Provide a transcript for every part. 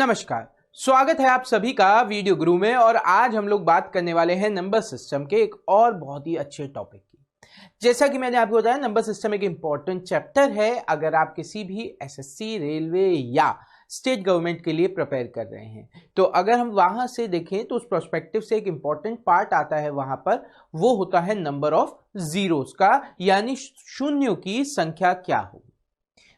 नमस्कार, स्वागत है आप सभी का वीडियो गुरु में। और आज हम लोग बात करने वाले हैं नंबर सिस्टम के एक और बहुत ही अच्छे टॉपिक की। जैसा कि मैंने आपको बताया, नंबर सिस्टम एक इंपॉर्टेंट चैप्टर है अगर आप किसी भी एसएससी, रेलवे या स्टेट गवर्नमेंट के लिए प्रिपेयर कर रहे हैं। तो अगर हम वहां से देखें तो उस प्रोस्पेक्टिव से एक इंपॉर्टेंट पार्ट आता है वहां पर, वो होता है नंबर ऑफ जीरोस का, यानी शून्यों की संख्या क्या होगी।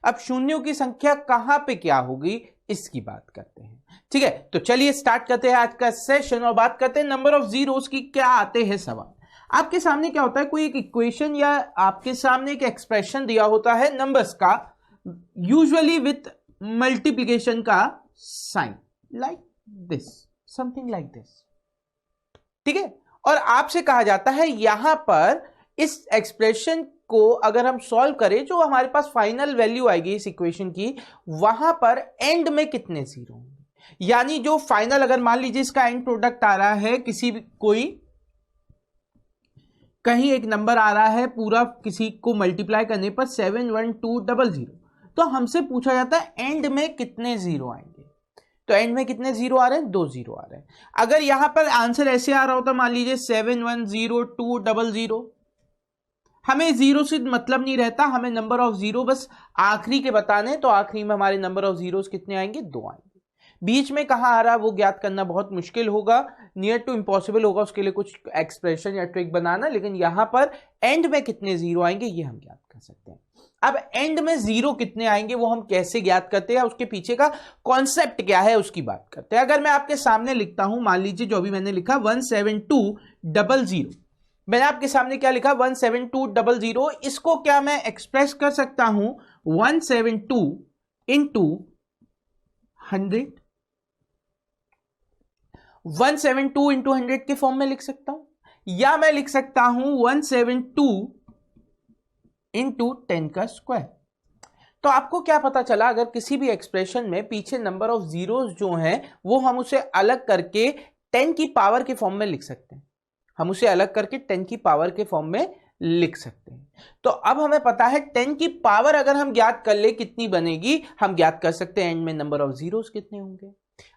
अब शून्यों की संख्या कहां पे क्या होगी इसकी बात करते हैं। ठीक है, तो चलिए स्टार्ट करते हैं आज का सेशन और बात करते हैं नंबर ऑफ जीरोस की। क्या आते हैं सवाल आपके सामने, क्या होता है, कोई एक इक्वेशन या आपके सामने एक एक्सप्रेशन दिया होता है नंबर्स का, यूजुअली विथ मल्टीप्लिकेशन का sign, like this, something like this. ठीक है, और आपसे कहा जाता है यहां पर इस एक्सप्रेशन को अगर हम सॉल्व करें, जो हमारे पास फाइनल वैल्यू आएगी इस इक्वेशन की, वहां पर एंड में कितने जीरो होंगे। यानी जो फाइनल, अगर मान लीजिए इसका एंड प्रोडक्ट आ रहा है, किसी कोई कहीं एक नंबर आ रहा है पूरा, किसी को मल्टीप्लाई करने पर 71200, तो हमसे पूछा जाता है एंड में कितने जीरो आएंगे। तो एंड में कितने जीरो आ रहे हैं, 2 जीरो आ रहे हैं। अगर यहां पर आंसर ऐसे आ रहा होता, मान लीजिए 7102000, हमें जीरो से मतलब नहीं रहता, हमें नंबर ऑफ जीरो बस आखिरी के बताने, तो आखिरी में हमारे नंबर ऑफ जीरोस कितने आएंगे, 2 आएंगे। बीच में कहां आ रहा है वो ज्ञात करना बहुत मुश्किल होगा, नियर टू इम्पॉसिबल होगा उसके लिए कुछ एक्सप्रेशन या ट्रिक बनाना, लेकिन यहां पर एंड में कितने जीरो आएंगे ये हम ज्ञात कर सकते हैं। अब एंड में जीरो कितने आएंगे वो हम कैसे ज्ञात करते हैं, उसके पीछे का कॉन्सेप्ट क्या है उसकी बात करते हैं। अगर मैं आपके सामने लिखता हूं, मान लीजिए जो भी मैंने लिखा 17200, मैंने आपके सामने क्या लिखा 17200, इसको क्या मैं एक्सप्रेस कर सकता हूं 172 इंटू 100, 172 इंटू 100 के फॉर्म में लिख सकता हूं, या मैं लिख सकता हूं 172 इंटू 10 का स्क्वायर। तो आपको क्या पता चला, अगर किसी भी एक्सप्रेशन में पीछे नंबर ऑफ जीरोस जो हैं वो हम उसे अलग करके 10 की पावर के फॉर्म में लिख सकते हैं, हम उसे अलग करके 10 की पावर के फॉर्म में लिख सकते हैं। तो अब हमें पता है 10 की पावर अगर हम ज्ञात कर ले कितनी बनेगी, हम ज्ञात कर सकते हैं एंड में नंबर ऑफ जीरोस कितने होंगे।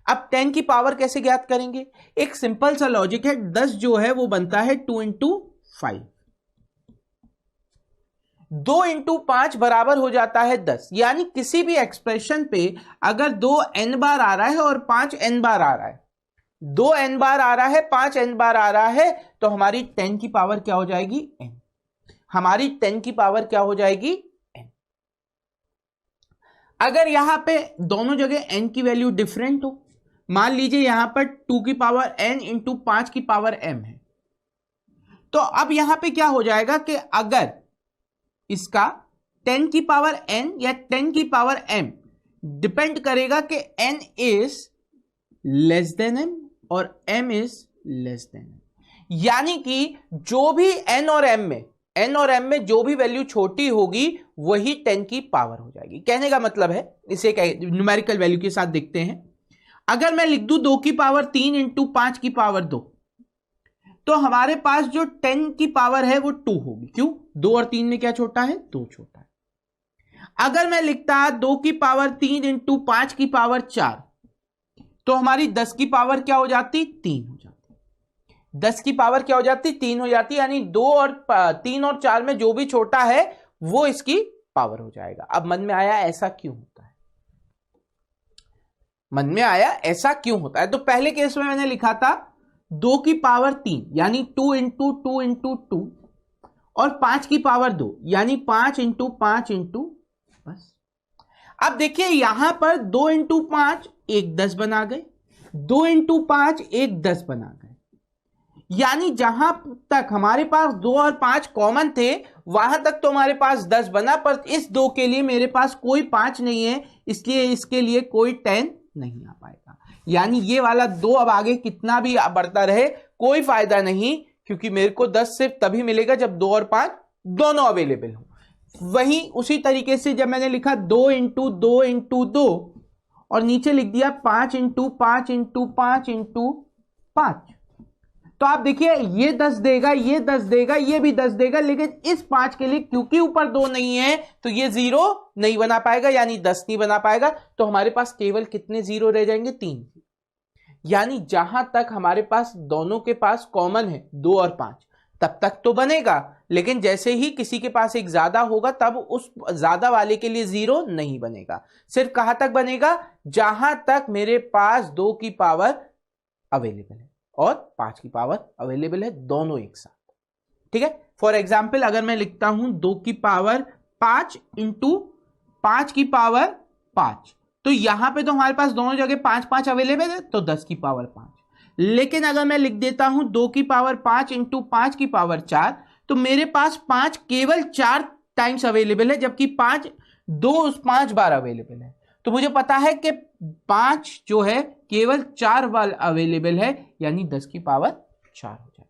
अब 10 की पावर कैसे ज्ञात करेंगे, एक सिंपल सा लॉजिक है, 10 जो है वो बनता है 2 इंटू 5, 2 इंटू 5 बराबर हो जाता है 10। यानी किसी भी एक्सप्रेशन पे अगर 2 n बार आ रहा है और 5 n बार आ रहा है, 2 n बार आ रहा है, 5 n बार आ रहा है, तो हमारी 10 की पावर क्या हो जाएगी, n। हमारी 10 की पावर क्या हो जाएगी, n। अगर यहां पे दोनों जगह n की वैल्यू डिफरेंट हो, मान लीजिए यहां पर 2 की पावर n इंटू 5 की पावर m है, तो अब यहां पे क्या हो जाएगा कि अगर इसका 10 की पावर n या 10 की पावर m डिपेंड करेगा कि n is less than m और m is less than m, यानी कि जो भी n और m में जो भी वैल्यू छोटी होगी वही 10 की पावर हो जाएगी। कहने का मतलब है, इसे न्यूमेरिकल वैल्यू के साथ देखते हैं। अगर मैं लिख दूं 2 की पावर 3 इंटू 5 की पावर 2, तो हमारे पास जो 10 की पावर है वो 2 होगी। क्यों, 2 और 3 में क्या छोटा है, 2 छोटा है। अगर मैं लिखता 2 की पावर 3 इंटू 5 की पावर 4, तो हमारी 10 की पावर क्या हो जाती, 3 हो जाती। 10 की पावर क्या हो जाती, 3 हो जाती, यानी 2 और 3 और 4 में जो भी छोटा है वो इसकी पावर हो जाएगा। अब मन में आया ऐसा क्यों होता है, मन में आया ऐसा क्यों होता है। तो पहले केस में मैंने लिखा था 2 की पावर 3 यानी 2 इंटू 2 इंटू 2, और 5 की पावर 2 यानी 5 इंटू 5 इंटू, बस। अब देखिए यहां पर 2 इंटू 5 एक 10 बना गए, 2 इंटू 5 एक 10 बना गए, यानी जहां तक हमारे पास 2 और 5 कॉमन थे वहां तक तो हमारे पास 10 बना, पर इस 2 के लिए मेरे पास कोई 5 नहीं है, इसलिए इसके लिए कोई 10 नहीं आ पाएगा। यानी ये वाला 2 अब आगे कितना भी बढ़ता रहे कोई फायदा नहीं, क्योंकि मेरे को 10 सिर्फ तभी मिलेगा जब 2 और 5 दोनों अवेलेबल हो। वहीं उसी तरीके से जब मैंने लिखा 2 इंटू 2 इंटू 2 और नीचे लिख दिया 5 इंटू 5 इंटू 5 इंटू 5, तो आप देखिए ये 10 देगा, ये 10 देगा, ये भी 10 देगा, लेकिन इस 5 के लिए क्योंकि ऊपर 2 नहीं है तो ये 0 नहीं बना पाएगा, यानी 10 नहीं बना पाएगा। तो हमारे पास केवल कितने 0 रह जाएंगे? 3। यानी जहां तक हमारे पास दोनों के पास कॉमन है 2 और 5 तब तक तो बनेगा, लेकिन जैसे ही किसी के पास एक ज्यादा होगा तब उस ज्यादा वाले के लिए 0 नहीं बनेगा। सिर्फ कहां तक बनेगा? जहां तक मेरे पास 2 की पावर अवेलेबल है और 5 की पावर अवेलेबल है, दोनों एक साथ। ठीक है, फॉर एग्जाम्पल अगर मैं लिखता हूं 2 की पावर 5 इंटू 5 की पावर 5, तो यहां पे तो हमारे पास दोनों जगह 5 अवेलेबल है, तो 10 की पावर 5। लेकिन अगर मैं लिख देता हूं 2 की पावर 5 इंटू 5 की पावर 4, तो मेरे पास 5 केवल 4 टाइम्स अवेलेबल है, जबकि 5 बार अवेलेबल है। तो मुझे पता है कि 5 जो है केवल 4 बार अवेलेबल है, यानी 10 की पावर 4 हो जाए।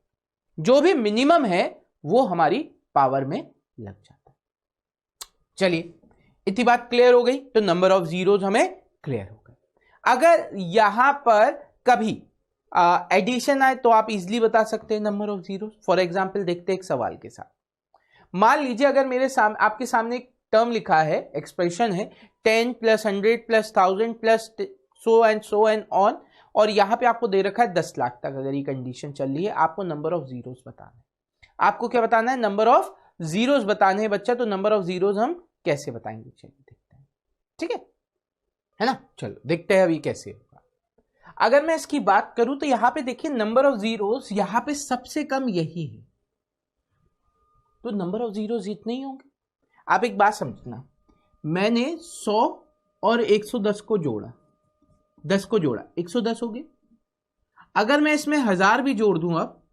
जो भी मिनिमम है वो हमारी पावर में लग जाता है। चलिए, इतनी बात क्लियर हो गई, तो नंबर ऑफ जीरोज हमें क्लियर हो गए। अगर यहां पर कभी एडिशन आए तो आप इजीली बता सकते हैं number of zero. For example देखते हैं एक सवाल के साथ। मान लीजिए अगर मेरे सामने आपके सामने एक टर्म लिखा है, एक्सप्रेशन है 10 plus 100 plus 1000 plus so and on, और यहां पे आपको दे रखा है 10 लाख तक अगर ये कंडीशन चल रही है, आपको नंबर ऑफ जीरोस बताना है। आपको क्या बताना है? नंबर ऑफ जीरोस बताने हैं बच्चा। तो नंबर ऑफ जीरोस हम कैसे बताएंगे? चलिए देखते हैं। ठीक है ना, चलो देखते हैं अभी कैसे होगा। अगर मैं इसकी बात करूं तो यहां पे देखिए नंबर ऑफ जीरोस यहां पे सबसे कम यही है, तो नंबर ऑफ जीरोस इतने ही होंगे। आप एक बात समझना, मैंने 100 और 110 को जोड़ा, 10 को जोड़ा 110 हो गए। अगर मैं इसमें 1000 भी जोड़ दूं अब,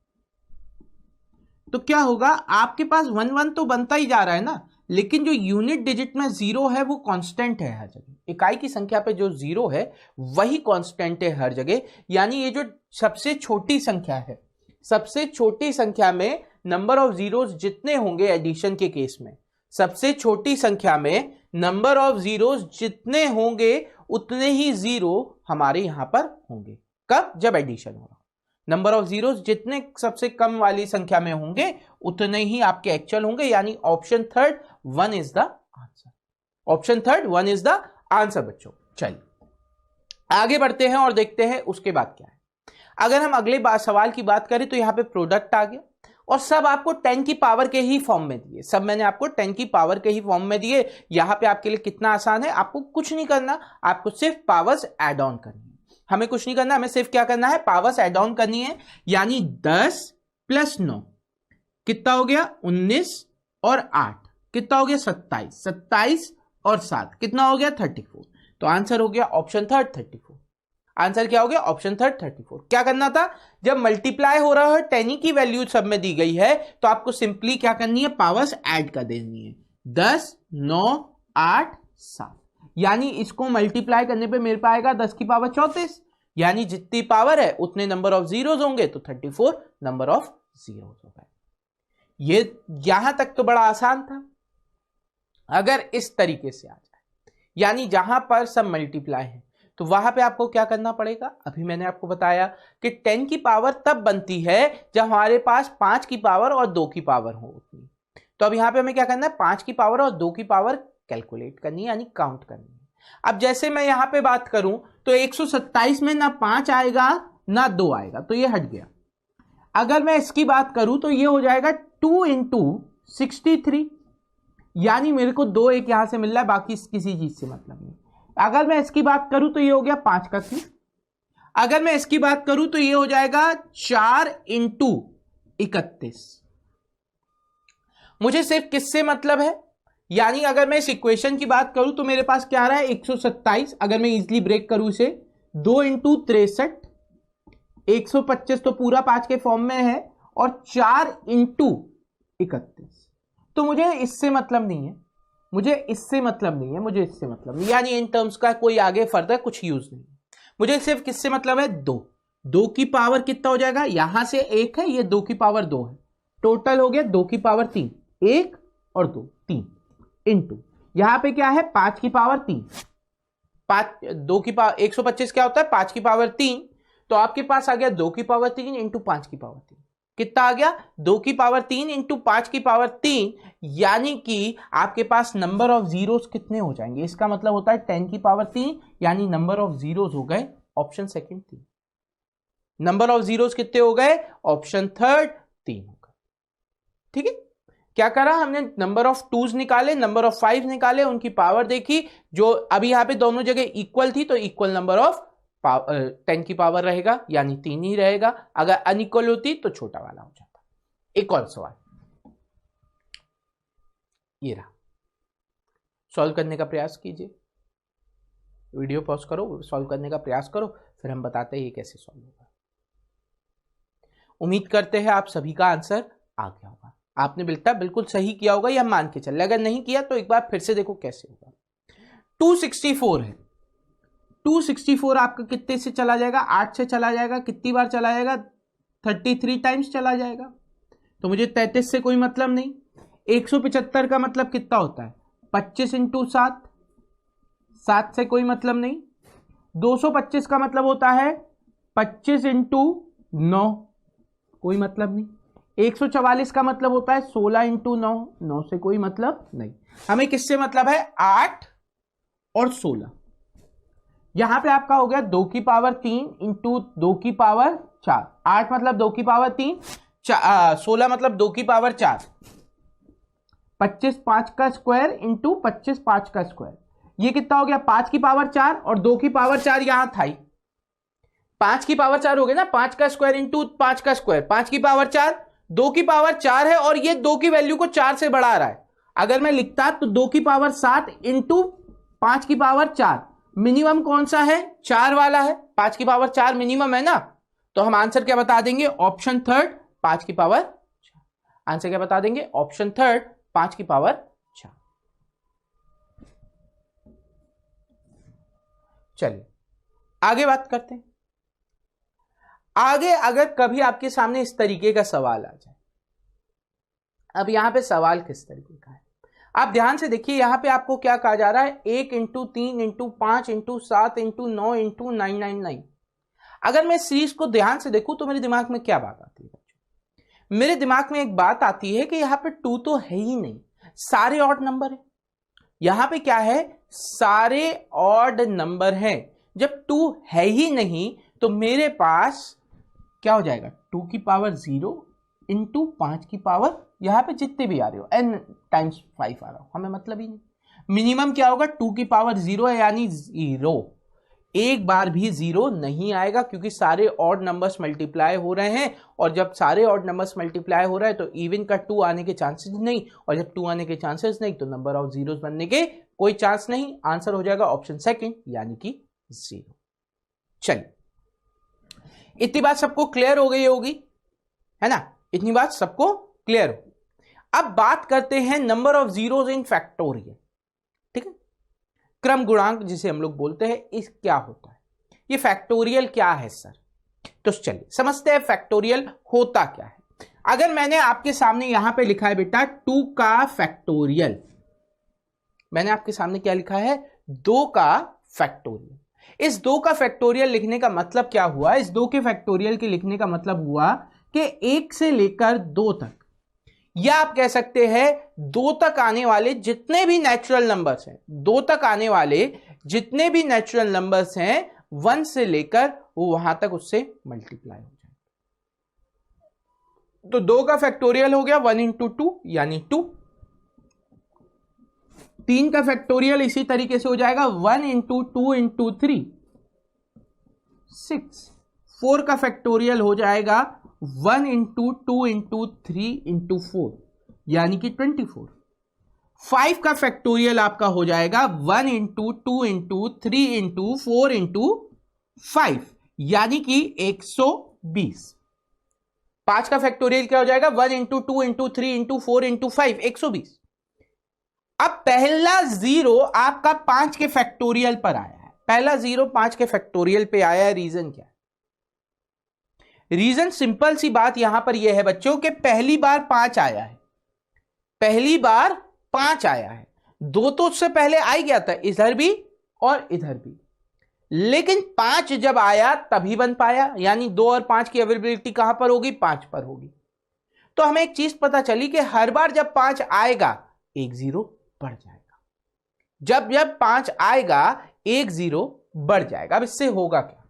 तो क्या होगा? आपके पास 1 तो बनता ही जा रहा है ना, लेकिन जो यूनिट डिजिट में 0 है वो कांस्टेंट है हर जगह। इकाई की संख्या पे जो 0 है वही कांस्टेंट है हर जगह। यानी ये जो सबसे छोटी संख्या है, सबसे छोटी संख्या में नंबर ऑफ जीरोस जितने होंगे एडिशन के केस में, सबसे छोटी संख्या में नंबर ऑफ जीरोस जितने होंगे उतने ही 0 हमारे यहां पर होंगे। कब? जब एडिशन होगा। नंबर ऑफ जीरोस जितने सबसे कम वाली संख्या में होंगे उतने ही आपके एक्चुअल होंगे। यानी option third 1 is the answer. Option third 1 is the answer बच्चों। चलिए आगे बढ़ते हैं और देखते हैं उसके बाद क्या है। अगर हम अगले सवाल की बात करें तो यहां पे प्रोडक्ट आ गया और सब आपको 10 की पावर के ही फॉर्म में दिए। सब मैंने आपको 10 की पावर के ही फॉर्म में दिए। यहां पे आपके लिए कितना आसान है, आपको कुछ नहीं करना, आपको सिर्फ पावर्स ऐड ऑन करनी है। हमें कुछ नहीं करना, हमें सिर्फ क्या करना है? पावर्स ऐड ऑन करनी है। यानी 10 प्लस 9 कितना हो गया? 19 और 8 कितना हो गया? 27। 27 और 7 कितना हो गया? 34। तो आंसर हो गया ऑप्शन थर्ड 34। आंसर क्या हो गया? Option third 34। क्या करना था? जब मल्टीप्लाई हो रहा है 10 की वैल्यू सब में दी गई है तो आपको सिंपली क्या करनी है? पावर्स ऐड कर देनी है। 10 9 8 7, यानी इसको मल्टीप्लाई करने पे मिल पाएगा 10 की पावर 34। यानी जितनी पावर है उतने नंबर ऑफ जीरोस होंगे, तो 34 नंबर ऑफ जीरोस हो गए। ये यहां तक तो बड़ा आसान था। अगर इस तरीके से आ जाए, यानी जहां पर सब मल्टीप्लाई है, तो वहां पे आपको क्या करना पड़ेगा? अभी मैंने आपको बताया कि 10 की पावर तब बनती है जब हमारे पास 5 की पावर और 2 की पावर हो उतनी। तो अब यहां पे हमें क्या करना है? 5 की पावर और 2 की पावर कैलकुलेट करनी है, यानी काउंट करनी है। अब जैसे मैं यहां पे बात करूं तो 127 में ना 5 आएगा ना 2 आएगा, तो ये हट गया। अगर मैं इसकी बात करूं तो ये हो जाएगा 2 इंटू 63, यानी मेरे को 2 एक यहां से मिल रहा है, बाकी किसी चीज से मतलब नहीं। अगर मैं इसकी बात करूं तो ये हो गया 5 का 3। अगर मैं इसकी बात करूं तो ये हो जाएगा 4 इंटू 31। मुझे सिर्फ किससे मतलब है? यानी अगर मैं इस इक्वेशन की बात करूं तो मेरे पास क्या आ रहा है? 127। अगर मैं इजीली ब्रेक करूं इसे, 2 इंटू 63, 125 तो पूरा 5 के फॉर्म में है, और 4 इंटू 31। तो मुझे इससे मतलब नहीं है, मुझे इससे मतलब नहीं है, मुझे इससे मतलब नहीं, यानी इन टर्म्स का कोई आगे फर्दर कुछ यूज नहीं। मुझे सिर्फ किससे मतलब है? 2। 2 की पावर कितना हो जाएगा? यहां से 1 है, ये 2 की पावर 2 है, टोटल हो गया 2 की पावर 3। 1 और 2 3 इंटू यहां पे क्या है? 5 की पावर 3। 2 की पावर 125 क्या होता है? 5 की पावर 3, तो आपके पास आ गया 2 की पावर 3 इंटू 5 की पावर 3। कितना आ गया? 2 की पावर 3 इंटू 5 की पावर 3, यानी कि आपके पास नंबर ऑफ जीरोस कितने हो जाएंगे? इसका मतलब होता है 10 की पावर 3, यानी नंबर ऑफ जीरोस हो गए option second 3। Number of zeros कितने हो गए? ऑप्शन थर्ड 3 हो गए। ठीक है, क्या करा हमने? नंबर ऑफ टूज निकाले, नंबर ऑफ 5 निकाले, उनकी पावर देखी, जो अभी यहां पे दोनों जगह इक्वल थी तो इक्वल नंबर ऑफ 10 की पावर रहेगा, यानी 3 ही रहेगा। अगर अनइक्वल होती तो छोटा वाला हो जाता। एक और सवाल ये रहा, सॉल्व करने का प्रयास कीजिए। वीडियो पॉज करो, सॉल्व करने का प्रयास करो, फिर हम बताते हैं ये कैसे सॉल्व होगा। उम्मीद करते हैं आप सभी का आंसर आ गया होगा। आपने बिल्कुल सही किया होगा, या मान के चल, अगर नहीं किया तो एक बार फिर से देखो कैसे होगा। 264 है, 264 आपका कितने से चला जाएगा? 8 से चला जाएगा। कितनी बार चला जाएगा? 33 टाइम्स चला जाएगा। तो मुझे 33 से कोई मतलब नहीं। 175 का मतलब कितना होता है? 25 इंटू 7, 7 से कोई मतलब नहीं। 225 का मतलब होता है 25 इंटू 9, कोई मतलब नहीं। 144 का मतलब होता है 16 इंटू 9, 9 से कोई मतलब नहीं। हमें किससे मतलब है? 8 और 16। यहां पे आपका हो गया 2 की पावर 3 इंटू 2 की पावर 4। 8 मतलब 2 की पावर 3, 16 मतलब 2 की पावर 4। 25 5 का स्क्वायर इंटू 25 5 का स्क्वायर, ये कितना हो गया? 5 की पावर 4 और 2 की पावर 4 यहां था ही। 5 की पावर 4 हो गया ना, 5 का स्क्वायर इंटू 5 का स्क्वायर, 5 की पावर 4, 2 की पावर 4 है और ये 2 की वैल्यू को 4 से बढ़ा रहा है। अगर मैं लिखता तो 2 की पावर 7 इंटू 5 की पावर 4, मिनिमम कौन सा है? 4 वाला है। 5 की पावर 4 मिनिमम है ना, तो हम आंसर क्या बता देंगे? ऑप्शन थर्ड 5 की पावर 4। आंसर क्या बता देंगे? ऑप्शन थर्ड 5 की पावर 4। चलिए आगे बात करते हैं। आगे अगर कभी आपके सामने इस तरीके का सवाल आ जाए, अब यहां पे सवाल किस तरीके का है आप ध्यान से देखिए। यहां पे आपको क्या कहा जा रहा है? 1 into 3 into 5 into 7 into 9 into 999। अगर मैं सीरीज को ध्यान से देखूं तो मेरे दिमाग में क्या बात आती है बच्चों? मेरे दिमाग में एक बात आती है कि यहां पे 2 तो है ही नहीं, सारे ऑड नंबर है। यहां पे क्या है? सारे ऑड नंबर हैं। जब 2 है ही नहीं तो मेरे पास क्या हो जाएगा? 2 की पावर 0 इंटू 5 की पावर, यहां पे जितने भी आ रहे हो n टाइम्स 5 आ रहा हो, हमें मतलब ही नहीं। मिनिमम क्या होगा? 2 की पावर 0 है, यानी 0। एक बार भी 0 नहीं आएगा, क्योंकि सारे ऑड नंबर्स मल्टीप्लाई हो रहे हैं, और जब सारे ऑड नंबर्स मल्टीप्लाई हो रहे हैं तो इवन का 2 आने के चांसेस नहीं, और जब 2 आने के चांसेस नहीं तो नंबर ऑफ जीरोस बनने के कोई चांस नहीं। आंसर हो जाएगा ऑप्शन सेकंड, यानी कि 0। चलिए, इतनी बात सबको क्लियर हो गई होगी, है ना? इतनी बात सबको क्लियर हो। अब बात करते हैं number of zeros in factorial. ठीक है, क्रम गुणांक जिसे हम लोग बोलते हैं, इस क्या होता है? ये फैक्टोरियल क्या है सर? तो चलिए समझते हैं फैक्टोरियल होता क्या है। अगर मैंने आपके सामने यहां पे लिखा है बेटा 2 का फैक्टोरियल, मैंने आपके सामने क्या लिखा है? 2 का फैक्टोरियल। इस 2 का फैक्टोरियल लिखने का मतलब क्या हुआ? इस 2 के फैक्टोरियल के लिखने का मतलब हुआ कि 1 से लेकर 2 तक, या आप कह सकते हैं 2 तक आने वाले जितने भी नेचुरल नंबर्स हैं, 2 तक आने वाले जितने भी नेचुरल नंबर्स हैं, 1 से लेकर वो वहां तक उससे मल्टीप्लाई हो जाए। तो 2 का फैक्टोरियल हो गया 1 इंटू 2 यानी 2। 3 का फैक्टोरियल इसी तरीके से हो जाएगा 1 इंटू 2 इंटू 3 6। 4 का फैक्टोरियल हो जाएगा 1 इंटू 2 इंटू 3 इंटू 4 यानी कि 24। 5 का फैक्टोरियल आपका हो जाएगा 1 इंटू 2 इंटू 3 इंटू 4 इंटू 5 यानी कि 120। 5 का फैक्टोरियल क्या हो जाएगा? 1 इंटू 2 इंटू 3 इंटू 4 इंटू 5, 120। अब पहला 0 आपका 5 के फैक्टोरियल पर आया है। पहला 0 5 के फैक्टोरियल पे आया है। रीजन क्या है? रीजन सिंपल सी बात यहां पर यह है बच्चों कि पहली बार 5 आया है, पहली बार 5 आया है। 2 तो उससे पहले आ ही गया था, इधर भी और इधर भी। लेकिन 5 जब आया तभी बन पाया, यानी 2 और 5 की अवेलेबिलिटी कहां पर होगी, 5 पर होगी। तो हमें एक चीज पता चली कि हर बार जब 5 आएगा एक जीरो बढ़ जाएगा, जब जब 5 आएगा एक जीरो बढ़ जाएगा। अब इससे होगा क्या,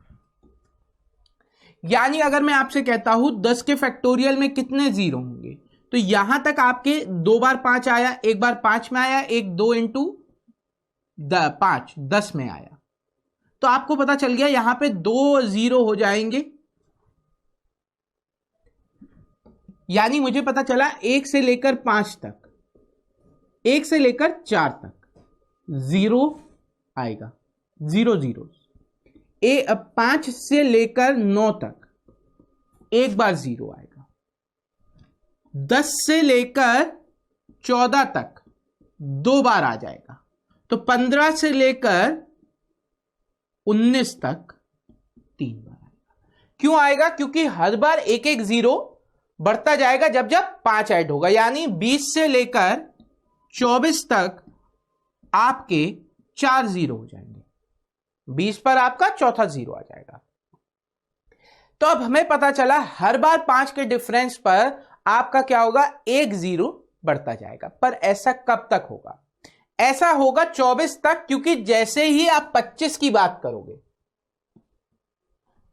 यानी अगर मैं आपसे कहता हूं 10 के फैक्टोरियल में कितने जीरो होंगे, तो यहां तक आपके 2 बार 5 आया, एक बार 5 में आया, एक 2 इंटू 5 10 में आया, तो आपको पता चल गया यहां पे 2 जीरो हो जाएंगे। यानी मुझे पता चला 1 से लेकर 5 तक, 1 से लेकर 4 तक जीरो आएगा, 0 0। 5 से लेकर 9 तक एक बार जीरो आएगा, 10 से लेकर 14 तक 2 बार आ जाएगा, तो 15 से लेकर 19 तक 3 बार आएगा। क्यों आएगा, क्योंकि हर बार एक एक जीरो बढ़ता जाएगा जब जब 5 ऐड होगा, यानी 20 से लेकर 24 तक आपके 4 जीरो हो जाएंगे, 20 पर आपका चौथा जीरो आ जाएगा। तो अब हमें पता चला हर बार 5 के डिफरेंस पर आपका क्या होगा, एक जीरो बढ़ता जाएगा। पर ऐसा कब तक होगा, ऐसा होगा 24 तक, क्योंकि जैसे ही आप 25 की बात करोगे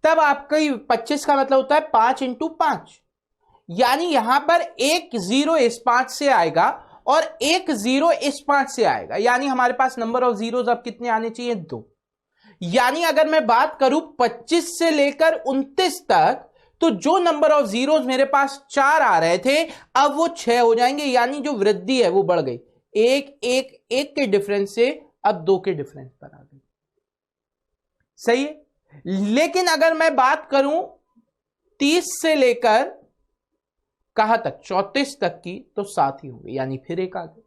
तब आपका 25 का मतलब होता है 5 इंटू 5, यानी यहां पर एक जीरो इस 5 से आएगा और एक जीरो इस 5 से आएगा, यानी हमारे पास नंबर ऑफ जीरोस अब कितने आने चाहिए, 2। यानी अगर मैं बात करूं 25 से लेकर 29 तक, तो जो नंबर ऑफ जीरोस मेरे पास 4 आ रहे थे अब वो 6 हो जाएंगे, यानी जो वृद्धि है वो बढ़ गई, एक के डिफरेंस से अब 2 के डिफरेंस पर आ गई। सही है। लेकिन अगर मैं बात करूं 30 से लेकर कहां तक, 34 तक की, तो 7 ही होंगे, यानी फिर एक आ गए।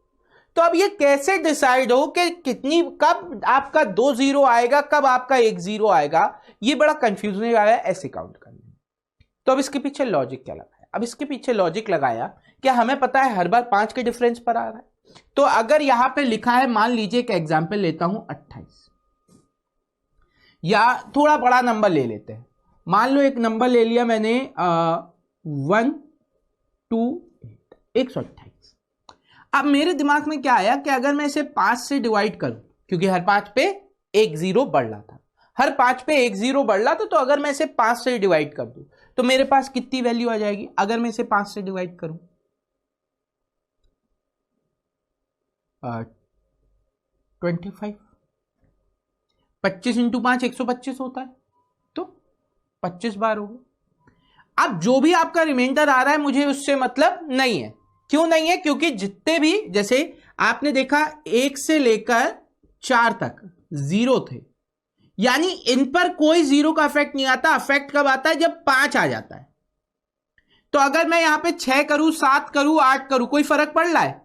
तो अब ये कैसे डिसाइड हो कि कितनी, कब आपका 2 जीरो आएगा, कब आपका 1 जीरो आएगा, ये बड़ा कंफ्यूजन आया ऐसे काउंट करने में। तो अब इसके पीछे लॉजिक क्या लगाया, अब इसके पीछे लॉजिक लगाया कि हमें पता है हर बार 5 के डिफरेंस पर आ रहा है, तो अगर यहां पे लिखा है, मान लीजिए एक एग्जाम्पल लेता हूं 28, या थोड़ा बड़ा नंबर ले लेते हैं, मान लो एक नंबर ले लिया मैंने 128। अब मेरे दिमाग में क्या आया कि अगर मैं इसे 5 से डिवाइड करूं, क्योंकि हर 5 पे एक जीरो बढ़ रहा था, हर 5 पे एक जीरो बढ़ रहा था, तो अगर मैं इसे 5 से डिवाइड कर दूं तो मेरे पास कितनी वैल्यू आ जाएगी, अगर मैं इसे 5 से डिवाइड करूं 25, 25 इंटू 5 125 होता है, तो 25 बार हो गया। अब जो भी आपका रिमाइंडर आ रहा है मुझे उससे मतलब नहीं है। क्यों नहीं है, क्योंकि जितने भी, जैसे आपने देखा 1 से लेकर 4 तक जीरो थे, यानी इन पर कोई जीरो का इफेक्ट नहीं आता। इफेक्ट कब आता है, जब 5 आ जाता है। तो अगर मैं यहां पे 6 करूं, 7 करूं, 8 करूं, कोई फर्क पड़ रहा है,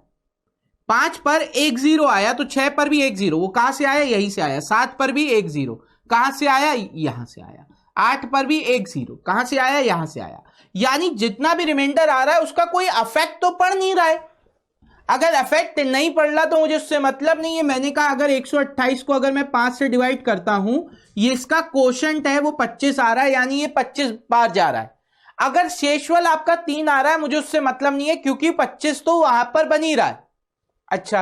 5 पर एक जीरो आया तो 6 पर भी एक जीरो, वो कहां से आया, यहीं से आया। 7 पर भी एक जीरो, कहां से आया, यहां से आया। 8 पर भी एक जीरो, कहां से आया, यहां से आया। यानी जितना भी रिमाइंडर आ रहा है उसका कोई अफेक्ट तो पड़ नहीं रहा है। अगर अफेक्ट नहीं पड़ रहा तो मुझे उससे मतलब नहीं है। मैंने कहा अगर 128 को अगर मैं 5 से डिवाइड करता हूं, ये इसका कोशेंट है वो 25 आ रहा है, यानी ये 25 बार जा रहा है। अगर शेषफल आपका 3 आ रहा है, मुझे उससे मतलब नहीं है, क्योंकि 25 तो वहां पर बन ही रहा है। अच्छा,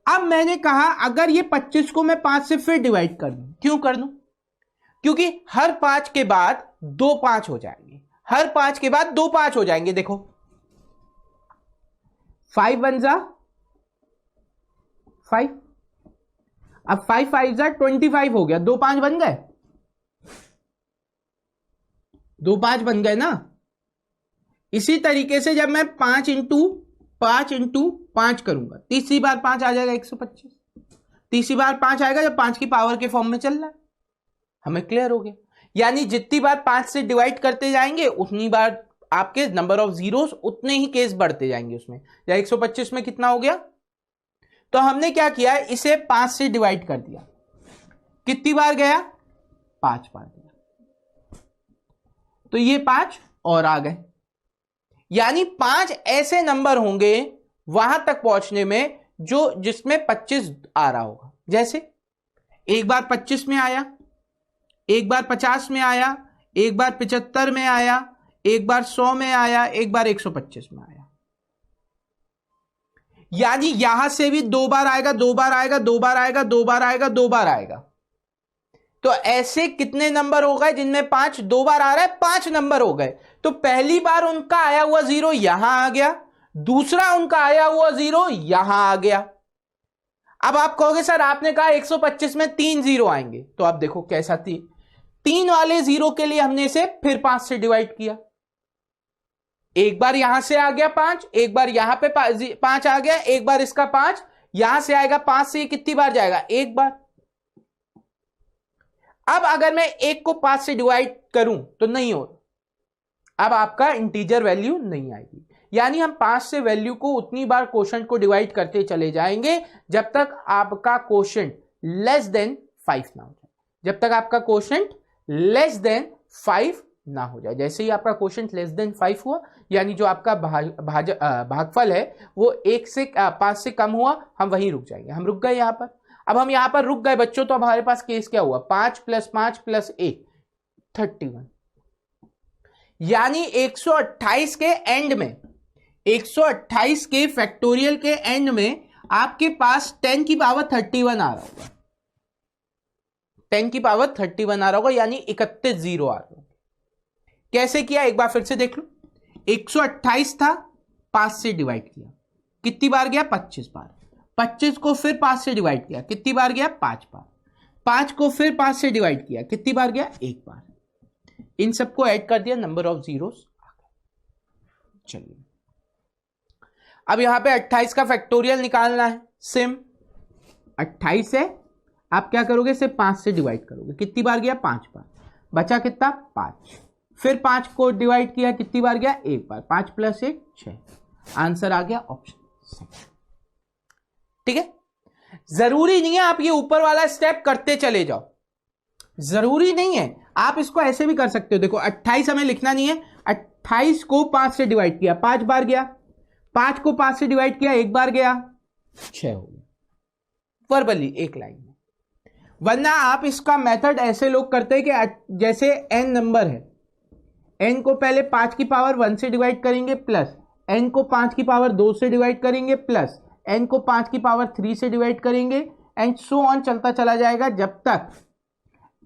अब मैंने कहा अगर ये 25 को मैं 5 से फिर डिवाइड कर दूं, क्यों कर दूं, क्योंकि हर 5 के बाद 2 5 हो जाएंगे, हर 5 के बाद 2 5 हो जाएंगे। देखो 5 1 जा 5, अब 5 5 जा 25 हो गया, 2 5 बन गए, 2 5 बन गए ना। इसी तरीके से जब मैं 5 इंटू 5 करूंगा, तीसरी बार 5 आ जाएगा 125, तीसरी बार 5 आएगा जब 5 की पावर के फॉर्म में चल रहा है। हमें क्लियर हो गया, यानी जितनी बार 5 से डिवाइड करते जाएंगे उतनी बार आपके नंबर ऑफ जीरोस उतने ही केस बढ़ते जाएंगे उसमें। या 125 में कितना हो गया, तो हमने क्या किया, इसे 5 से डिवाइड कर दिया, कितनी बार गया, 5 बार गया, तो ये 5 और आ गए। यानी 5 ऐसे नंबर होंगे वहां तक पहुंचने में जो जिसमें 25 आ रहा होगा। जैसे एक बार 25 में आया एक बार 50 में आया, एक बार 75 में आया, एक बार 100 में आया, एक बार 125 में आया। यानी यहां से भी 2 बार आएगा, 2 बार आएगा, 2 बार आएगा, 2 बार आएगा, 2 बार आएगा। तो ऐसे कितने नंबर हो गए जिनमें 5 2 बार आ रहा है? 5 नंबर हो गए। तो पहली बार उनका आया हुआ 0 यहां आ गया, दूसरा उनका आया हुआ 0 यहां आ गया। अब आप कहोगे सर आपने कहा 125 में 3 0 आएंगे, तो आप देखो कैसा थी, 3 वाले 0 के लिए हमने इसे फिर 5 से डिवाइड किया। एक बार यहां से आ गया 5, एक बार यहां पे 5 आ गया, एक बार इसका 5 यहां से आएगा, 5 से कितनी बार जाएगा? एक बार। अब अगर मैं 1 को 5 से डिवाइड करूं तो नहीं हो, अब आपका इंटीजर वैल्यू नहीं आएगी। यानी हम 5 से वैल्यू को उतनी बार क्वोशंट को डिवाइड करते चले जाएंगे जब तक आपका क्वोशंट लेस देन 5 ना हो जाए, जब तक आपका क्वोशंट लेस देन 5 ना हो जाए। जैसे ही आपका क्वोशंट लेस देन 5 हुआ, यानी जो आपका भागफल है वो 1 से 5 से कम हुआ, हम वहीं रुक जाएंगे। हम रुक गए यहां पर। अब हम यहां पर रुक गए बच्चों, तो हमारे पास केस क्या हुआ? 5 + 5 + 1 31। यानी 128 के एंड में, 128 के फैक्टोरियल के एंड में आपके पास 10 की पावर 31 आ रहा होगा, 10 की पावर 31 आ रहा होगा, यानी 31 0 आ रहा होगा। कैसे किया एक बार फिर से देख लो। 128 था, 5 से डिवाइड किया, कितनी बार गया? 25 बार। 25 को फिर 5 से डिवाइड किया, कितनी बार गया? 5 बार। 5 को फिर 5 से डिवाइड किया, कितनी बार गया? 1 बार। इन सबको ऐड कर दिया, नंबर ऑफ जीरोस आ गए। चलिए अब यहां पे 28 का फैक्टोरियल निकालना है। सिम 28 है, आप क्या करोगे? सिर्फ 5 से डिवाइड करोगे, कितनी बार गया? 5 बार। बचा कितना? 5। फिर 5 को डिवाइड किया, कितनी बार गया? 1 बार। 5 + 1 6। आंसर आ गया ऑप्शन। ठीक है, जरूरी नहीं है आप ये ऊपर वाला स्टेप करते चले जाओ, जरूरी नहीं है, आप इसको ऐसे भी कर सकते हो। देखो 28 हमें लिखना नहीं है, 28 को 5 से डिवाइड किया, 5 बार गया, 5 को 5 से डिवाइड किया, 1 बार गया, 6 हो गया वर्बली एक लाइन में। वरना आप इसका मेथड ऐसे लोग करते हैं कि जैसे n नंबर है, n को पहले 5 की पावर 1 से डिवाइड करेंगे, प्लस n को 5 की पावर 2 से डिवाइड करेंगे, प्लस n को 5 की पावर 3 से डिवाइड करेंगे, एंड सो ऑन चलता चला जाएगा जब तक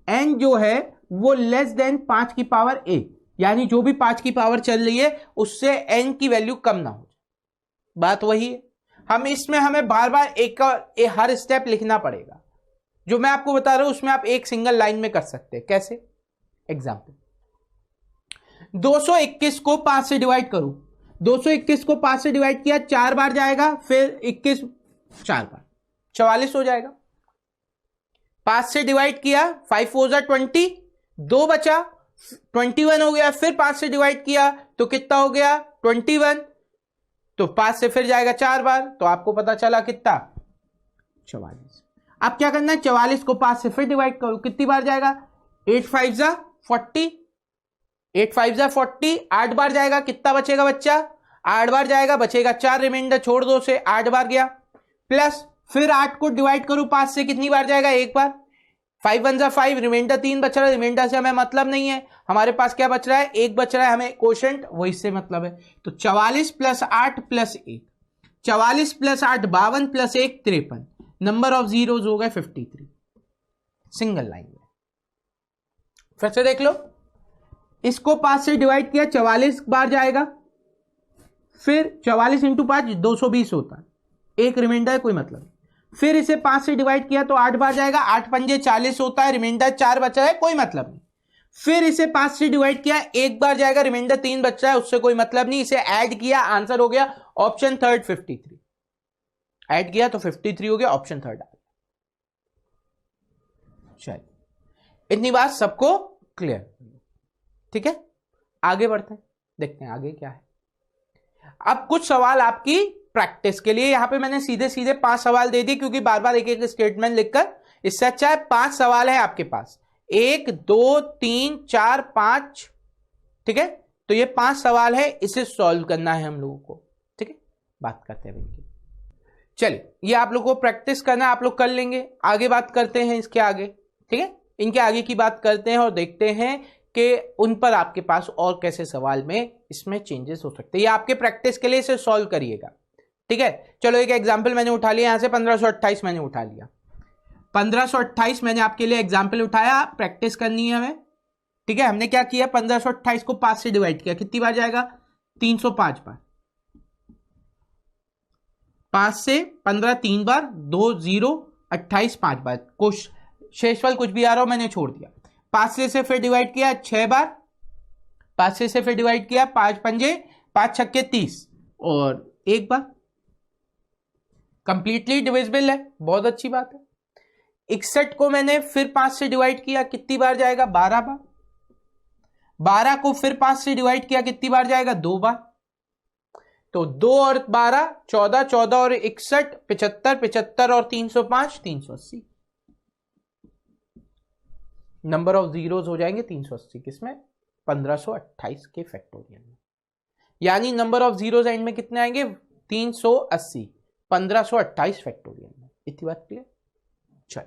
n जो है वो लेस देन 5 की पावर a, यानी जो भी 5 की पावर चल रही है उससे n की वैल्यू कम ना हो जाए। बात वही है, हम इसमें हमें बार बार हर स्टेप लिखना पड़ेगा। जो मैं आपको बता रहा हूं उसमें आप एक सिंगल लाइन में कर सकते हैं। कैसे? एग्जाम्पल, 221 को 5 से डिवाइड करूं, 221 को 5 से डिवाइड किया, 4 बार जाएगा, फिर 21 4 बार, 44 हो जाएगा। 5 से डिवाइड किया, 5 4 जा 20, 2 बचा, 21 हो गया। फिर 5 से डिवाइड किया तो कितना हो गया? 21। तो 5 से फिर जाएगा 4 बार, तो आपको पता चला कितना? 44। अब क्या करना है? 44 को 5 से फिर डिवाइड करो, कितनी बार जाएगा? 8 5 जा 40, 8 5 जा 40, 8 बार जाएगा, कितना बचेगा बच्चा? 8 बार जाएगा, बचेगा 4, रिमाइंडर छोड़ दो से 8 बार गया, प्लस फिर 8 को डिवाइड करूं 5 से, कितनी बार जाएगा? 1 बार। 5 1 जा 5, रिमाइंडर 3 बच रहा है, रिमाइंडर से हमें मतलब नहीं है, हमारे पास क्या बच रहा है? 1 बच रहा है, हमें क्वोशंट वही से मतलब है। तो 44 + 8 + 1, 44 + 8 52 + 1 53, नंबर ऑफ जीरोस हो गए 53, सिंगल लाइन में। फिर से देख लो, इसको 5 से डिवाइड किया, 44 बार जाएगा, फिर 44 × 5 220 होता है, एक रिमाइंडर कोई मतलब। फिर इसे 5 से डिवाइड किया तो 8 बार जाएगा, 8 पंजे 40 होता है, रिमाइंडर 4 बचा है, कोई मतलब नहीं। फिर इसे 5 से डिवाइड किया, 1 बार जाएगा, रिमाइंडर 3 बचा है, उससे कोई मतलब नहीं। इसे ऐड किया, आंसर हो गया ऑप्शन थर्ड 53। ऐड किया तो 53 हो गया, ऑप्शन थर्ड आ गया। चलिए, इतनी बात सबको क्लियर? ठीक है, आगे बढ़ते हैं, देखते हैं आगे क्या है। अब कुछ सवाल आपकी प्रैक्टिस के लिए, यहां पे मैंने सीधे सीधे 5 सवाल दे दिए, क्योंकि बार बार एक एक स्टेटमेंट लिखकर इससे अच्छा है 5 सवाल है आपके पास, 1 2 3 4 5। ठीक है, तो ये 5 सवाल है, इसे सॉल्व करना है हम लोगों को। ठीक है, बात करते हैं इनकी। चलिए, ये आप लोगों को प्रैक्टिस करना है, आप लोग कर लेंगे, आगे बात करते हैं इसके आगे। ठीक है, इनके आगे की बात करते हैं और देखते हैं कि उन पर आपके पास और कैसे सवाल में इसमें चेंजेस हो सकते हैं। ये आपके प्रैक्टिस के लिए इसे सॉल्व करिएगा, ठीक है। चलो एक एग्जाम्पल मैंने उठा लिया, यहां से 1528 मैंने उठा लिया, 1528 मैंने आपके लिए एग्जाम्पल उठाया, प्रैक्टिस करनी है हमें, ठीक है। हमने क्या किया, 1528 को 5 से डिवाइड किया, कितनी बार जाएगा, 305 बार। 5 से 15 3 बार, 2 0 28 5 बार, कुछ शेषफल कुछ भी आ रहा हो मैंने छोड़ दिया। 5 से फिर डिवाइड किया 6 बार, 5 से फिर डिवाइड किया 5 पंजे 5 छक्के 30 और 1 बार, कंप्लीटली डिविजिबल है, बहुत अच्छी बात है। 61 को मैंने फिर 5 से डिवाइड किया, कितनी बार जाएगा, 12 बार। 12 को फिर 5 से डिवाइड किया, कितनी बार जाएगा, 2 बार। तो 2 और 12 14, 14 और 61 75, 75 और 305 380। नंबर ऑफ जीरोस हो जाएंगे 380 किसमें, 1528 के फैक्टोरियल में। यानी नंबर ऑफ जीरोस एंड में कितने आएंगे, 380, 1528 फैक्टोरियल में। इतनी बात क्लियर। चल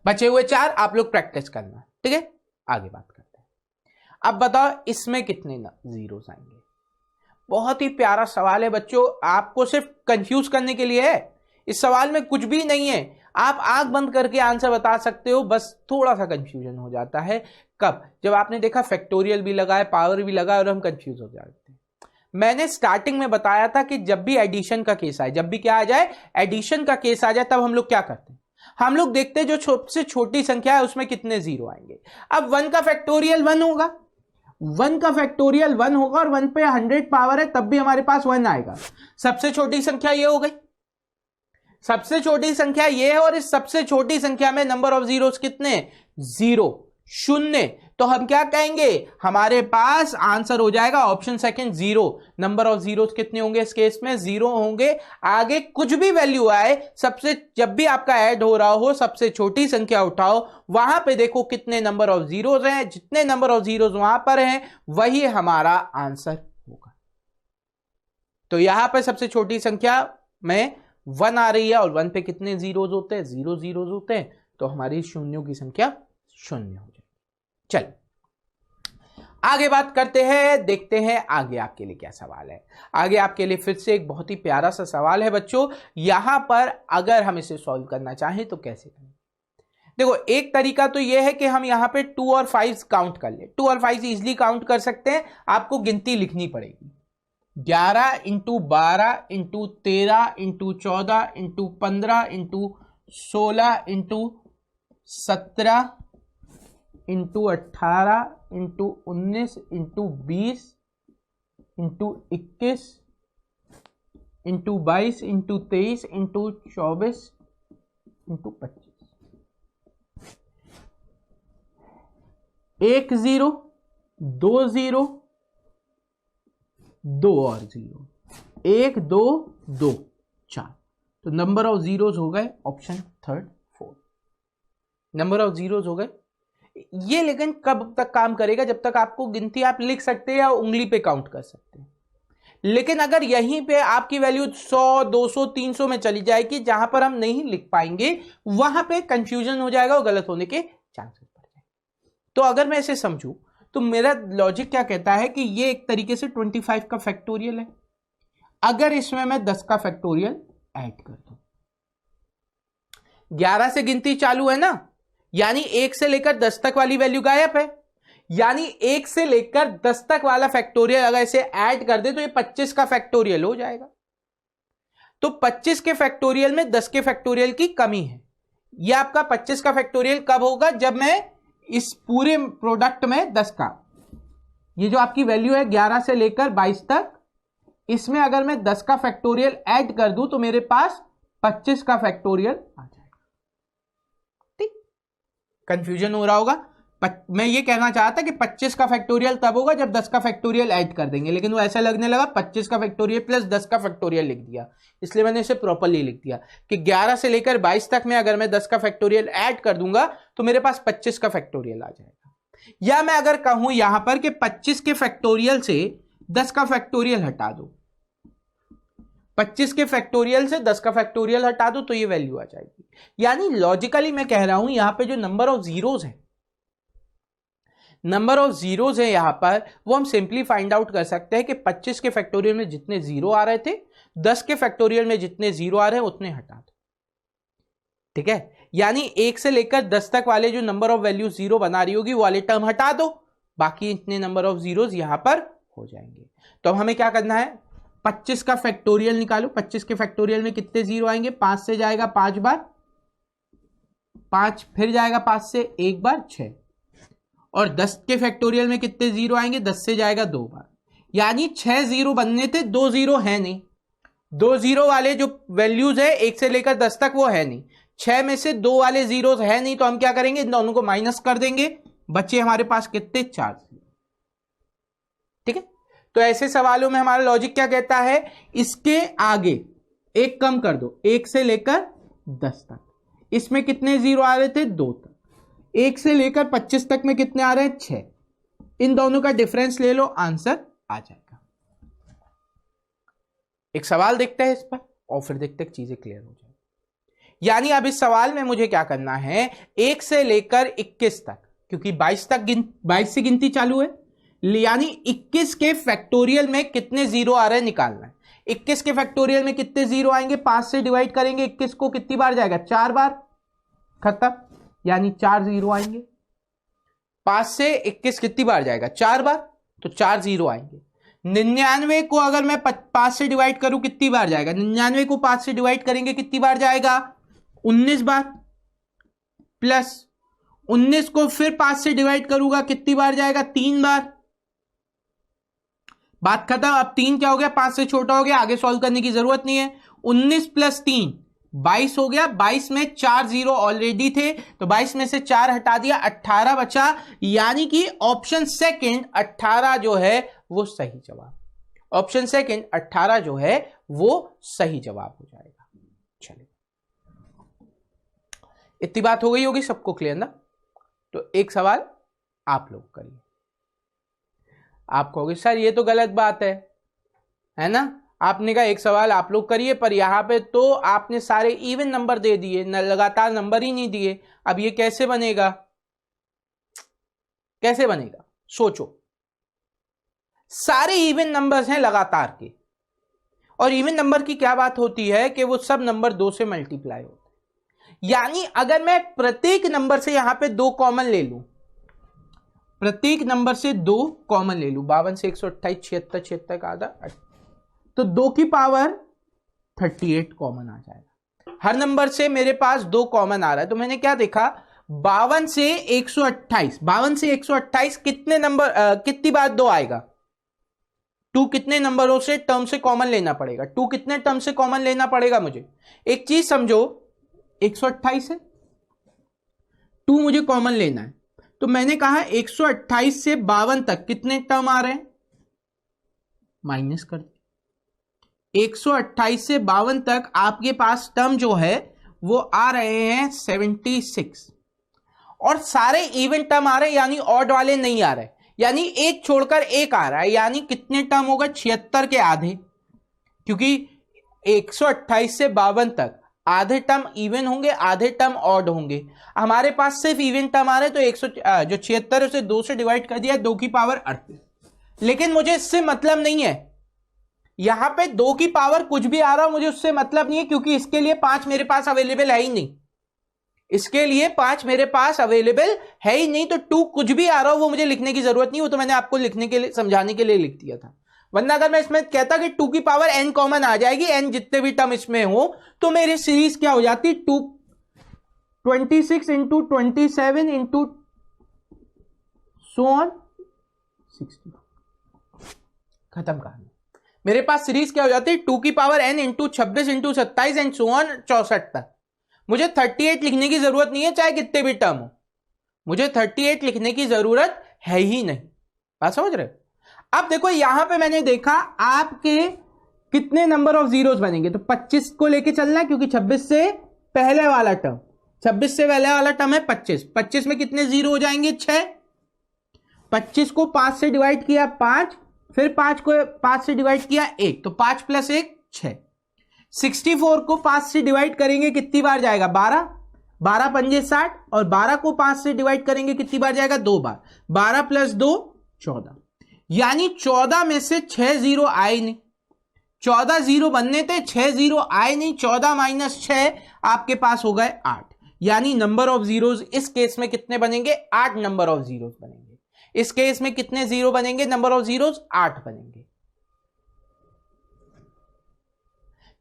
बचे हुए 4 आप लोग प्रैक्टिस करना, ठीक है। आगे बात करते हैं। अब बताओ इसमें कितने जीरोस आएंगे। बहुत ही प्यारा सवाल है बच्चों, आपको सिर्फ कंफ्यूज करने के लिए है। इस सवाल में कुछ भी नहीं है, आप आंख बंद करके आंसर बता सकते हो, बस थोड़ा सा कंफ्यूजन हो जाता है। कब, जब आपने देखा फैक्टोरियल भी लगा है, पावर भी लगा है और हम कंफ्यूज हो जाते हैं। मैंने स्टार्टिंग में बताया था कि जब भी एडिशन का केस आए, जब भी क्या आ जाए, एडिशन का केस आ जाए, तब हम लोग क्या करते हैं, हम लोग देखते हैं जो सबसे छोटी संख्या है उसमें कितने जीरो आएंगे। अब 1 का फैक्टोरियल 1 होगा, 1 का फैक्टोरियल 1 होगा और 1 पे 100 पावर है, तब भी हमारे पास 1 आएगा। सबसे छोटी संख्या ये हो गई, सबसे छोटी संख्या ये है और इस सबसे छोटी संख्या में नंबर ऑफ जीरोस कितने, 0 0। तो हम क्या कहेंगे, हमारे पास आंसर हो जाएगा option second 0। Number of zeros कितने होंगे इस केस में, 0 होंगे। आगे कुछ भी वैल्यू आए, सबसे जब भी आपका ऐड हो रहा हो सबसे छोटी संख्या उठाओ, वहां पे देखो कितने नंबर ऑफ जीरोस हैं, जितने नंबर ऑफ जीरोस वहां पर हैं वही हमारा आंसर होगा। तो यहां पर सबसे छोटी संख्या में 1 आ रही है और 1 पे कितने जीरोस होते हैं, 0 जीरोस होते हैं, तो हमारी शून्यों की संख्या 0 हो जाएगी। चल आगे बात करते हैं, देखते हैं आगे आपके लिए क्या सवाल है। आगे आपके लिए फिर से एक बहुत ही प्यारा सा सवाल है बच्चों। यहां पर अगर हम इसे सॉल्व करना चाहें तो कैसे करें। देखो एक तरीका तो यह है कि हम यहां पे 2 और 5 काउंट कर ले, 2 और 5 इजिली काउंट कर सकते हैं। आपको गिनती लिखनी पड़ेगी, 11 into 12 into 13 into 14 into 15 into 16 into 17 into 18 into 19 into 20 into 21 into 22 into 23 into 24 into 25। 1 0 2 0 2 और 0, 1 2 2 4। तो नंबर ऑफ जीरोस हो गए option third 4, number of zeros हो गए ये। लेकिन कब तक काम करेगा, जब तक आपको गिनती आप लिख सकते हैं या उंगली पे काउंट कर सकते हैं। लेकिन अगर यहीं पे आपकी वैल्यू 100 200 300 में चली जाएगी, जहां पर हम नहीं लिख पाएंगे, वहां पे कंफ्यूजन हो जाएगा और गलत होने के चांसेस बढ़ जाएंगे। तो अगर मैं इसे समझूं तो मेरा लॉजिक क्या कहता है कि ये एक तरीके से 25 का फैक्टोरियल है। अगर इसमें मैं 10 का फैक्टोरियल ऐड कर दूं, 11 से गिनती चालू है ना, यानी 1 से लेकर 10 तक वाली वैल्यू गायब है। यानी 1 से लेकर 10 तक वाला फैक्टोरियल अगर इसे ऐड कर दे तो ये 25 का फैक्टोरियल हो जाएगा। तो 25 के फैक्टोरियल में 10 के फैक्टोरियल की कमी है। ये आपका 25 का फैक्टोरियल कब होगा, जब मैं इस पूरे प्रोडक्ट में 10 का, ये जो आपकी वैल्यू है 11 से लेकर 22 तक, इसमें अगर मैं 10 का फैक्टोरियल ऐड कर दूं तो मेरे पास 25 का फैक्टोरियल आ जाएगा। कंफ्यूजन हो रहा होगा, मैं ये कहना चाहता कि 25 का फैक्टोरियल तब होगा जब 10 का फैक्टोरियल ऐड कर देंगे, लेकिन वो ऐसा लगने लगा 25 का फैक्टोरियल प्लस 10 का फैक्टोरियल लिख दिया, इसलिए मैंने इसे प्रॉपर्ली लिख दिया कि 11 से लेकर 22 तक में अगर मैं 10 का फैक्टोरियल ऐड कर दूंगा तो मेरे पास 25 का फैक्टोरियल आ जाएगा। या मैं अगर कहूं यहां पर कि 25 के फैक्टोरियल से 10 का फैक्टोरियल हटा दो, 25 के फैक्टोरियल से 10 का फैक्टोरियल हटा दो तो ये वैल्यू आ जाएगी। यानी लॉजिकली मैं कह रहा हूं यहां पे जो नंबर ऑफ जीरोज है, नंबर ऑफ जीरोज है यहां पर, वो हम सिंपली फाइंड आउट कर सकते हैं कि 25 के फैक्टोरियल में जितने जीरो आ रहे थे, 10 के फैक्टोरियल में जितने जीरो आ रहे हैं उतने हटा दो। ठीक है, यानी 1 से लेकर 10 तक वाले जो नंबर ऑफ वैल्यू जीरो बना रही होगी वो वाले टर्म हटा दो, बाकी इतने नंबर ऑफ जीरोज यहां पर हो जाएंगे। तो अब हमें क्या करना है, 25 का फैक्टोरियल निकालो। 25 के फैक्टोरियल में कितने जीरो आएंगे, 5 से जाएगा 5 बार, 5 फिर जाएगा 5 से एक बार 6, और 10 के फैक्टोरियल में कितने जीरो आएंगे, 10 से जाएगा 2 बार, यानी 6 जीरो बनने थे, 2 जीरो है नहीं, 2 जीरो वाले जो वैल्यूज है 1 से लेकर 10 तक वो है नहीं, 6 में से 2 वाले जीरोस है नहीं, तो हम क्या करेंगे, इन दोनों को माइनस कर देंगे, बच्चे हमारे पास कितने 4। ठीक है, तो ऐसे सवालों में हमारा लॉजिक क्या कहता है, इसके आगे एक कम कर दो, 1 से लेकर 10 तक, इसमें कितने जीरो आ रहे थे, 2 तक, 1 से लेकर 25 तक में कितने आ रहे हैं, 6, इन दोनों का डिफरेंस ले लो, आंसर आ जाएगा। एक सवाल देखते हैं इस पर और फिर देखते हैं चीजें क्लियर हो जाए। यानी अब इस सवाल में मुझे क्या करना है, 1 से लेकर 21 तक, क्योंकि 22 से गिनती चालू है, यानी 21 के फैक्टोरियल में कितने जीरो आ रहे हैं निकालना है। 21 के फैक्टोरियल में कितने जीरो आएंगे, 5 से डिवाइड करेंगे 21 को, कितनी बार जाएगा, 4 बार, खत्म, यानी 4 जीरो आएंगे। 5 से 21 कितनी बार जाएगा, 4 बार, तो 4 जीरो आएंगे। 99 को अगर मैं 5 से डिवाइड करूं कितनी बार जाएगा, 99 को 5 से डिवाइड करेंगे कितनी बार जाएगा, 19 बार, प्लस 19 को फिर 5 से डिवाइड करूंगा कितनी बार जाएगा, 3 बार, बात खत्म। अब 3 क्या हो गया, 5 से छोटा हो गया, आगे सॉल्व करने की जरूरत नहीं है। 19 प्लस 3 22 हो गया, 22 में 4 जीरो ऑलरेडी थे, तो 22 में से 4 हटा दिया, 18 बचा, यानी कि ऑप्शन सेकंड 18 जो है वो सही जवाब, ऑप्शन सेकंड 18 जो है वो सही जवाब हो जाएगा। चलिए, इतनी बात हो गई होगी, सबको क्लियर ना। तो एक सवाल आप लोग करिए। आप कहोगे सर ये तो गलत बात है ना, आपने कहा एक सवाल आप लोग करिए, पर यहां पे तो आपने सारे इवन नंबर दे दिए, लगातार नंबर ही नहीं दिए, अब ये कैसे बनेगा, कैसे बनेगा, सोचो। सारे इवन नंबर्स हैं लगातार के, और इवन नंबर की क्या बात होती है कि वो सब नंबर 2 से मल्टीप्लाई होते हैं, यानी अगर मैं प्रत्येक नंबर से यहां पे 2 कॉमन ले लूं, प्रत्येक नंबर से 2 कॉमन ले लूं, 52 से 128, 76, 76 का आधा, तो 2 की पावर 38 कॉमन आ जाएगा। हर नंबर से मेरे पास 2 कॉमन आ रहा है, तो मैंने क्या देखा, 52 से 128, 52 से 128 कितने नंबर, कितनी बार 2 आएगा, 2 कितने नंबरों से टर्म से कॉमन लेना पड़ेगा, 2 कितने टर्म से कॉमन लेना पड़ेगा मुझे। एक चीज समझो, 128 है, 2 मुझे कॉमन लेना है, तो मैंने कहा 128 से 52 तक कितने टर्म आ रहे हैं, माइनस कर दे। 128 से 52 तक आपके पास टर्म जो है वो आ रहे हैं 76, और सारे इवन टर्म आ रहे हैं, यानी ऑड वाले नहीं आ रहे, यानी एक छोड़कर एक आ रहा है, यानी कितने टर्म होगा, 76 के आधे, क्योंकि 128 से 52 तक आधे टर्म इवन होंगे, आधे टर्म ऑड होंगे। हमारे पास सिर्फ इवन टर्म आ रहे हैं, तो जो 76 उसे 2 से डिवाइड कर दिया, 2 की पावर 38। लेकिन मुझे इससे मतलब नहीं है, यहां पे 2 की पावर कुछ भी आ रहा हो मुझे उससे मतलब नहीं है, क्योंकि इसके लिए 5 मेरे पास अवेलेबल है ही नहीं, इसके लिए 5 मेरे पास अवेलेबल है ही नहीं, तो 2 कुछ भी आ रहा हो वो मुझे लिखने की जरूरत नहीं, वो तो मैंने आपको लिखने के लिए, समझाने के लिए लिख दिया था। वरना अगर मैं इसमें कहता कि 2 की पावर n कॉमन आ जाएगी, n जितने भी टर्म इसमें हो, तो मेरी सीरीज क्या हो जाती, 26 इंटू 27 इंटू सो ऑन 60, खत्म कहानी। मेरे पास सीरीज क्या हो जाती है, 2 की power n into 26 into 27 and so on 64 तक। मुझे 38 लिखने की जरूरत नहीं है, चाहे कितने भी टर्म हो, मुझे 38 लिखने की जरूरत है ही नहीं। बात समझ रहे हो। अब देखो यहां पे मैंने देखा आपके कितने नंबर ऑफ जीरोस बनेंगे, तो 25 को लेके चलना है, क्योंकि 26 से पहले वाला टर्म, 26 से पहले वाला टर्म है 25, 25 में कितने जीरो हो जाएंगे, 6। 25 को 5 से डिवाइड किया 5, फिर 5 को 5 से डिवाइड किया 1, तो 5 प्लस 1 6, 64 को 5 से डिवाइड करेंगे कितनी बार जाएगा? 12। 12 पंजे 60 और 12 को 5 से डिवाइड करेंगे कितनी बार जाएगा? 2 बार। 12 प्लस 2 14, यानी 14 में से 6 जीरो आए नहीं। 14 जीरो बनने थे, 6 जीरो आए नहीं। 14 माइनस 6 आपके पास हो गए 8, यानी नंबर ऑफ जीरोज इस केस में कितने बनेंगे? 8 नंबर ऑफ जीरोज बनेंगे। इस केस में कितने जीरो बनेंगे? नंबर ऑफ जीरोज 8 बनेंगे।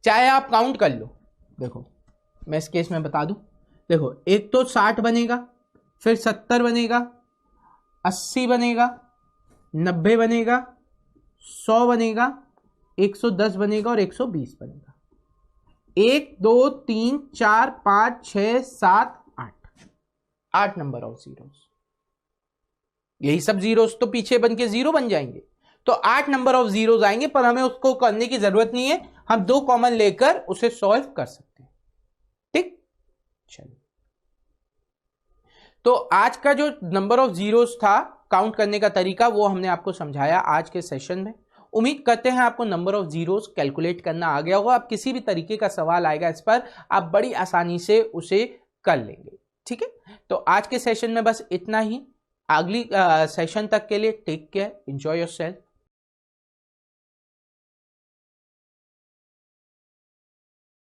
चाहे आप काउंट कर लो, देखो मैं इस केस में बता दूं। देखो एक तो 60 बनेगा, फिर 70 बनेगा, 80 बनेगा, 90 बनेगा, 100 बनेगा, 110 बनेगा और 120 बनेगा। 1 2 3 4 5 6 7 8 नंबर ऑफ जीरोस। यही सब जीरोस तो पीछे बन के जीरो बन जाएंगे, तो 8 नंबर ऑफ जीरोस आएंगे, पर हमें उसको करने की जरूरत नहीं है, हम 2 कॉमन लेकर उसे सॉल्व कर सकते हैं। ठीक, चलिए। तो आज का जो नंबर ऑफ जीरोस था, काउंट करने का तरीका, वो हमने आपको समझाया आज के सेशन में। उम्मीद करते हैं आपको नंबर ऑफ जीरोस कैलकुलेट करना आ गया होगा। आप किसी भी तरीके का सवाल आएगा इस पर, आप बड़ी आसानी से उसे कर लेंगे। ठीक है, तो आज के सेशन में बस इतना ही। अगली सेशन तक के लिए टेक केयर, एंजॉय योरसेल्फ।